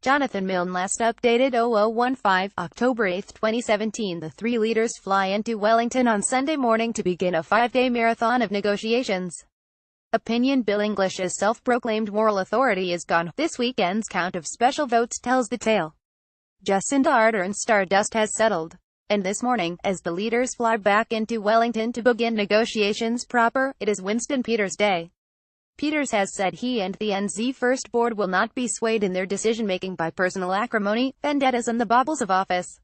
Jonathan MILNE Last updated 0015, October 8, 2017. The three leaders fly into Wellington on Sunday morning to begin a 5-day marathon of negotiations. Opinion Bill English's self-proclaimed moral authority is gone. This weekend's count of special votes tells the tale. Jacinda Ardern's stardust has settled. And this morning, as the leaders fly back into Wellington to begin negotiations proper, it is Winston Peters' day. Peters has said he and the NZ First Board will not be swayed in their decision-making by personal acrimony, vendettas and the baubles of office.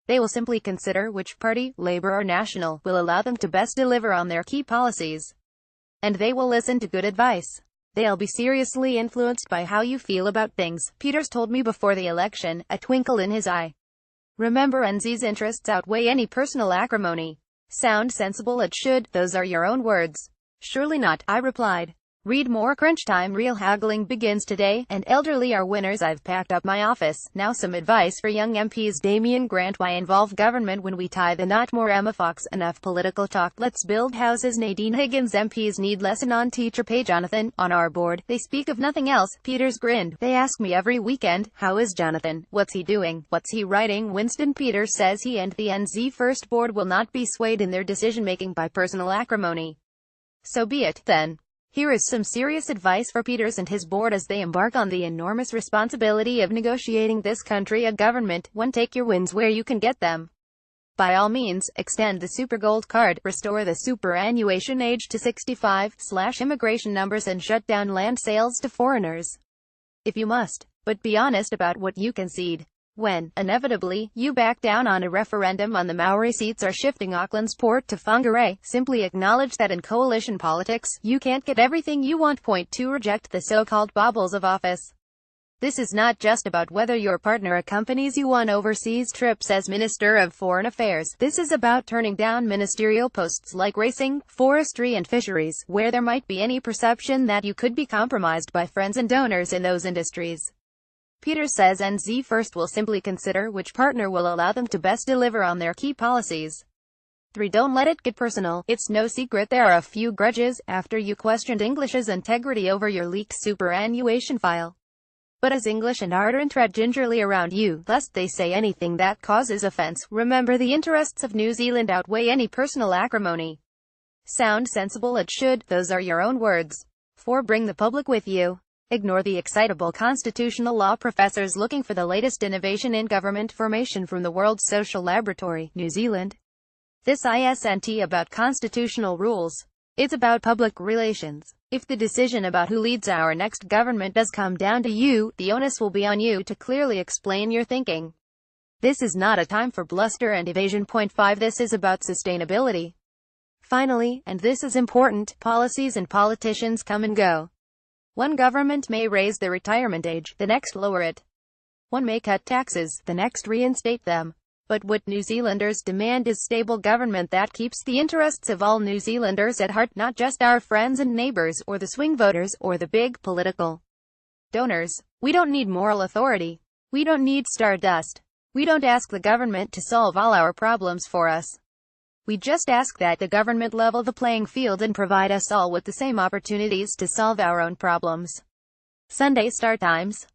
They will simply consider which party, Labour or National, will allow them to best deliver on their key policies. And they will listen to good advice. They'll be seriously influenced by how you feel about things, Peters told me before the election, a twinkle in his eye. Remember, NZ's interests outweigh any personal acrimony. Sound sensible it should, those are your own words. Surely not, I replied. Read more. Crunch time. Real haggling begins today, and elderly are winners. I've packed up my office. Now some advice for young MPs. Damien Grant. Why involve government when we tie the knot? More. Emma Fox. Enough political talk. Let's build houses. Nadine Higgins. MPs need lesson on teacher pay. Jonathan. On our board, they speak of nothing else. Peters grinned. They ask me every weekend, how is Jonathan? What's he doing? What's he writing? Winston Peters says he and the NZ First Board will not be swayed in their decision-making by personal acrimony. So be it, then. Here is some serious advice for Peters and his board as they embark on the enormous responsibility of negotiating this country a government. 1. Take your wins where you can get them. By all means, extend the Super Gold card, restore the superannuation age to 65, slash immigration numbers and shut down land sales to foreigners. If you must. But be honest about what you concede. When, inevitably, you back down on a referendum on the Maori seats or shifting Auckland's port to Whangarei, simply acknowledge that in coalition politics, you can't get everything you want. Point 2. Reject the so-called baubles of office. This is not just about whether your partner accompanies you on overseas trips as Minister of Foreign Affairs. This is about turning down ministerial posts like racing, forestry and fisheries, where there might be any perception that you could be compromised by friends and donors in those industries. Peters says NZ First will simply consider which partner will allow them to best deliver on their key policies. 3. Don't let it get personal. It's no secret there are a few grudges, after you questioned English's integrity over your leaked superannuation file. But as English and Ardern tread gingerly around you, lest they say anything that causes offence, remember the interests of New Zealand outweigh any personal acrimony. Sound sensible it should, those are your own words. 4. Bring the public with you. Ignore the excitable constitutional law professors looking for the latest innovation in government formation from the World Social Laboratory, New Zealand. This isn't about constitutional rules. It's about public relations. If the decision about who leads our next government does come down to you, the onus will be on you to clearly explain your thinking. This is not a time for bluster and evasion. Point 5. This is about sustainability. Finally, and this is important, policies and politicians come and go. One government may raise the retirement age, the next lower it. One may cut taxes, the next reinstate them. But what New Zealanders demand is stable government that keeps the interests of all New Zealanders at heart, not just our friends and neighbours, or the swing voters, or the big political donors. We don't need moral authority. We don't need stardust. We don't ask the government to solve all our problems for us. We just ask that the government level the playing field and provide us all with the same opportunities to solve our own problems. Sunday start times.